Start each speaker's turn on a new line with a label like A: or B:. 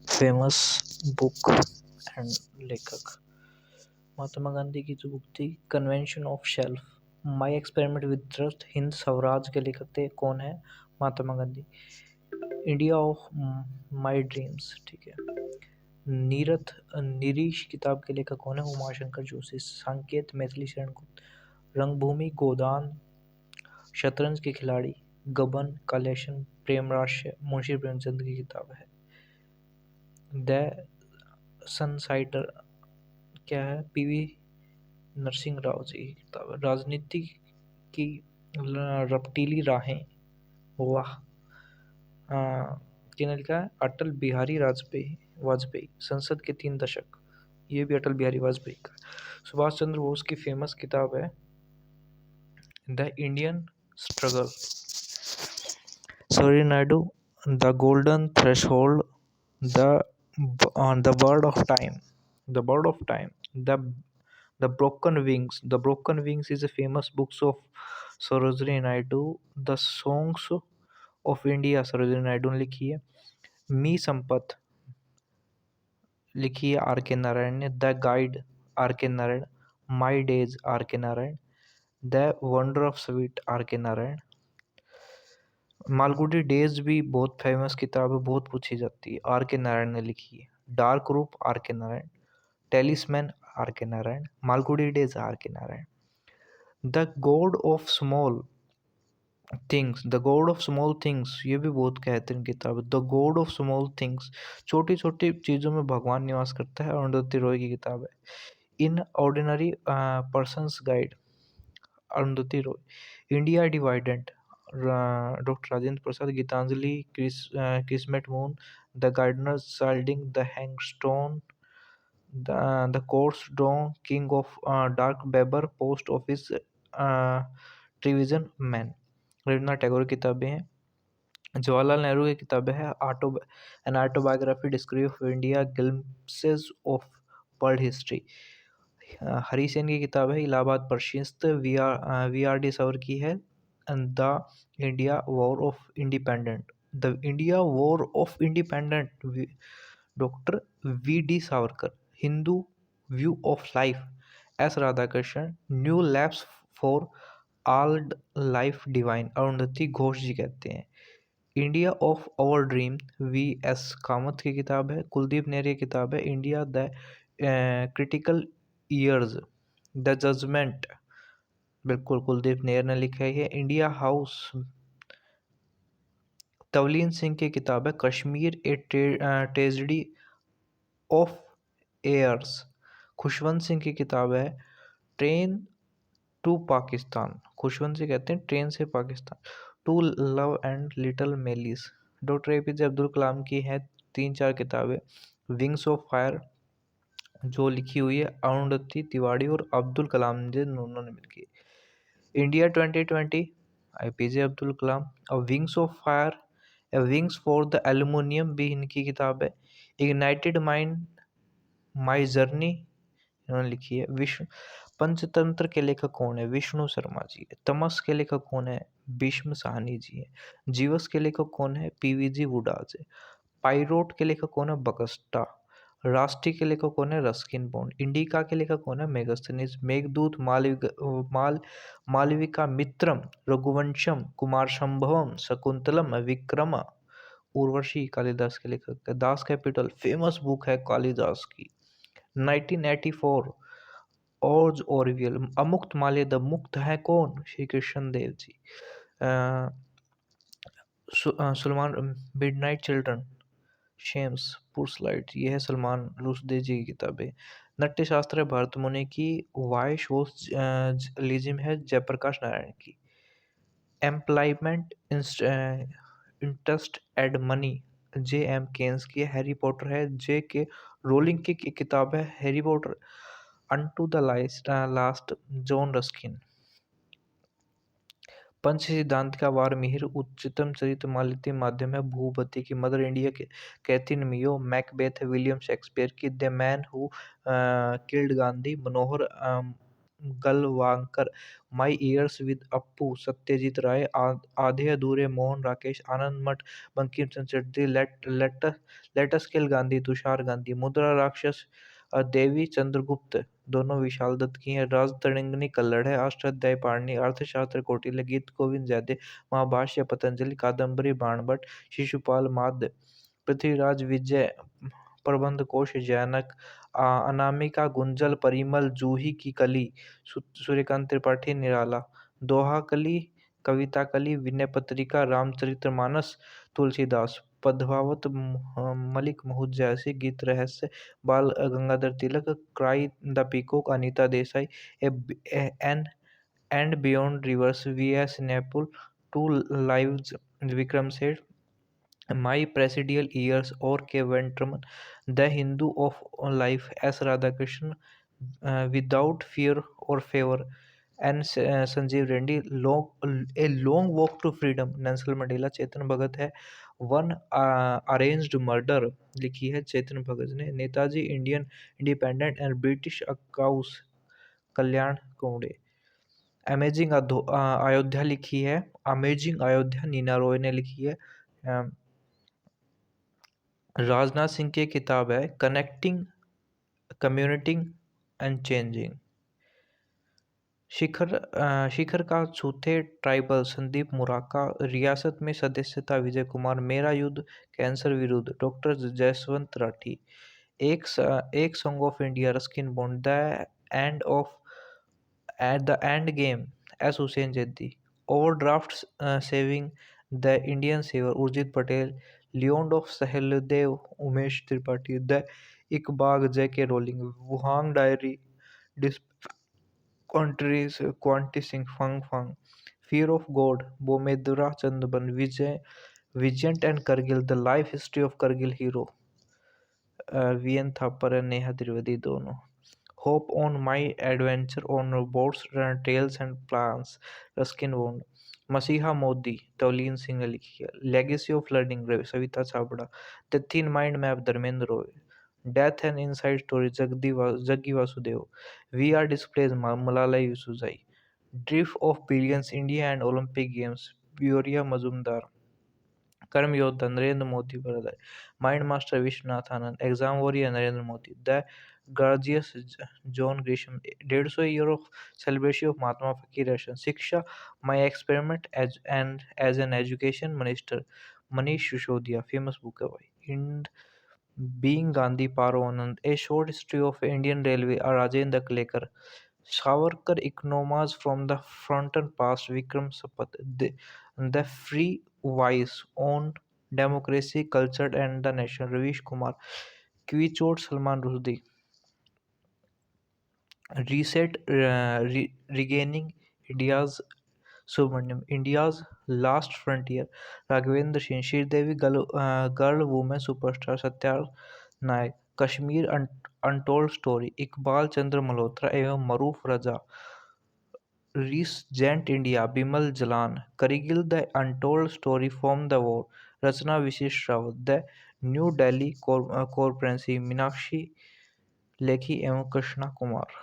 A: Famous book and लेखक। महात्मा गांधी की जो बुक थी convention of shelf, my experiment with trust, Hind Swaraj के लेखक थे कौन है? Mahatma Gandhi. India of my dreams, ठीक है। नीरथ निरीश किताब के लेखक कौन है? उमाशंकर जोशी। संकेत मैथिली शरण गुप्त। रंगभूमि गोदान, शतरंज के खिलाड़ी, गबन, कलेशन, प्रेम राष्ट्र, मुंशी प्रेमचंद की किताब है। द सनसाइटर क्या है? पीवी नरसिंह राव जी की किताब है। राजनीति की रपटीली राहें, वाह, किसने लिखा है? अटल बिहारी वाजपेयी। संसद के 3 दशक, ये भी अटल बिहारी वाजपेयी का। सुभाष चंद्र बोस की फेमस किताब है the Indian struggle. Sarojini Naidu, the golden threshold, the bird of time, the broken wings is a famous books of Sarojini Naidu. The songs of India Sarojini Naidu ने लिखी है। मी संपत लिखी है आर के नारायण ने। The guide are K Narayan. My days R K Narayan. The wonder of sweet R K Narayan. Malgudi days भी बहुत famous किताब है, बहुत पूछी जाती है, आर के नारायण ने लिखी है। डार्क रूप are K Narayan. Talisman are K Narayan. Malgudi days R K Narayan. The God of small things, ये भी बहुत कहते हैं किताब है। The God of small things, छोटी छोटी चीज़ों में भगवान निवास करता है, अरुंधति रॉय की किताब है। In ordinary persons guide, Arundhati Roy. India divided, doctor Rajendra Prasad. Gitanjali, kismet moon, the gardener's childing, the hangstone, the course draw, king of dark बेबर, पोस्ट ऑफिस, ट्रिविजन मैन। रविन्द्रनाथ टैगोर की किताबें हैं। जवाहरलाल नेहरू की किताबें हैं an autobiography, discovery of India, glimpses of world history. Hari Sen की किताब है इलाहाबाद प्रशिस्त। वी आर डी सावर की है the India war of independent, doctor V D Savarkar. Hindu view of life, S Radhakrishnan. New labs for old life divine, Arundhati Ghosh ji कहते हैं। India of our dream, V S Kamath की किताब है। कुलदीप नेहरा की किताब है India the critical years, the judgment, बिल्कुल कुलदीप नेहरा ने लिखा है। इंडिया हाउस, तवलीन सिंह की किताब है। Kashmir a tragedy of errors, Khushwant Singh की किताब है। ट्रेन टू पाकिस्तान, खुशवंत सिंह कहते हैं ट्रेन से Pakistan. Two love and little malice, doctor APJ Abdul Kalam की है 3-4 किताबें। विंग्स ऑफ फायर जो लिखी हुई है अरुंधति तिवारी और अब्दुल कलाम जी दोनों ने मिलकर। India 2020, APJ Abdul Kalam. Wings of fire, wings for the aluminium भी इनकी किताब है। इग्नाइटेड माइंड, माई जर्नी इन्होंने लिखी है। विश्व पंचतंत्र के लेखक कौन है? विष्णु शर्मा जी है। तमस के लेखक कौन है? भीष्म साहनी जी है। जीवस के लेखक कौन है? पीवीजी वुडाज है। पाइरोट के लेखक कौन है? बगस्टा। राष्ट्रीय के लेखक कौन है? Ruskin bond. इंडिका के लेखक कौन है? मेगास्थनीज। मेघदूत, मालविका मित्रम, रघुवंशम, कुमार संभवम, शकुंतलम, विक्रम, उर्वशी कालिदास के लेखक। दास कैपिटल फेमस बुक है कालिदास की। 1984, ऑर्ज ऑरवियल। अमुक्त माल्य, द मुक्त है कौन? Shri Krishna Dev ji. Salman, midnight children, shames, पुरस्लाइट, ये है सलमान रुश्दी जी की किताबें। नाट्य शास्त्र है भरत मुनि की। वाई सोशलिज्म है जयप्रकाश नारायण की। Employment interest and money, J M Keynes की। हैरी पॉटर है जे के रोलिंग की किताब है Harry Potter. Unto the last, John Ruskin. Panch Siddhanta का वार मिहिर, उच्चतम चरित्र मालिती माध्यम है भूपति की। मदर इंडिया के कैथिन मियो। मैकबेथ है विलियम शेक्सपियर की। The man who killed Gandhi, Manohar Malgonkar, my years with Apu, Satyajit Ray, Aadhe Adhure, Mohan Rakesh, Anand Math, Bankim Chandra Chatterjee, let's kill Gandhi, Tushar Gandhi, Mudra Rakshasa, देवी चंद्रगुप्त, दोनों विशाल दत्त की हैं, राज तड़िंगनी कल्लड़ है, अष्टाध्यायी पाणिनि, अर्थशास्त्र कौटिल्य, गीत गोविंद जयदेव, महाभाष्य पतंजलि, कादंबरी बाणभट्ट, शिशुपाल माध्य, पृथ्वीराज विजय, प्रबंध कोश जैनक, अनामिका गुंजल, परिमल, जूही की कली, सूर्यकांत त्रिपाठी निराला, दोहा कली, कविता कली, विनय पत्रिका, रामचरितमानस, तुलसीदास, पद्मावत, मलिक महमूद जैसी, Gita Rahasya, Bal Gangadhar Tilak, cry the peacock, Anita Desai, an and beyond rivers, V S Naipaul, two lives, Vikram Seth, my presidential years, और के Venkataraman, the Hindu of life, S Radhakrishnan, without fear or favour, N Sanjiva Reddy, a long walk to freedom, Nelson Mandela, Chetan Bhagat है, वन अरेंज्ड मर्डर लिखी है चेतन भगत ने, Netaji, Indian independent and British accounts, Kalyan Komde, amazing Ayodhya लिखी है, amazing Ayodhya Neena Roy ने लिखी है, राजनाथ सिंह की किताब है कनेक्टिंग, कम्युनिटिंग एंड चेंजिंग, शिखर का छूते ट्राइबल, संदीप मुराका, रियासत में सदस्यता, विजय कुमार, मेरा युद्ध कैंसर विरुद्ध, डॉक्टर जसवंत राठी, एक song of India, Ruskin Bond, the end of at the end game, S Hussain Zaidi, overdraft saving the Indian saver, Urjit Patel, lion of Suheldev, Umesh Tripathi, the Ickabog, J K Rowling, Wuhan diary, countries, क्वांटी Singh, Fang Fang, fear of God, बोमेदुरा चंदबन, Vijayant and Kargil, the life history of Kargil hero, V N Thapar and Neha Trivedi दोनों, hope on my adventure on boats, tales and plans, Ruskin Bond, messiah Modi, Tavleen Singh ने लिखी है, legacy of learning, Savita Chhabra, the thin mind map, Dharmendra Roy, death and inside story, Jaggi Vasudev, we are displaced, Malala Yousafzai, drift of billions, India and Olympic games, Boria Majumdar, Karma Yoddha, Narendra Modi brother, mind master, Viswanathan Anand, exam warrior, Narendra Modi, the guardians, John Grisham, 150 year of celebration of Mahatma Fakir Roshan, शिक्षा, my experiment as an education minister, Manish Sisodia, famous book है भाई, and being Gandhi, Paro Anand, a short history of Indian railway, Rajendra Kalekar, Savarkar economies from the frontal past, Vikram Sapat, the free voice on democracy, culture and the nation, Ravish Kumar, Kvichot Salman Rushdie, reset, regaining India's Subramaniam, India's last frontier, Raghavendra Singh, Sridevi, girl woman superstar, Satya Naik, Kashmir untold story, Iqbal Chandra Malhotra एवं Maroof Raza, regent India, Bimal Jalan, Kargil, the untold story from the war, Rachna Bisht Rawat, the new Delhi conspiracy, Meenakshi Lekhi एवं कृष्णा कुमार।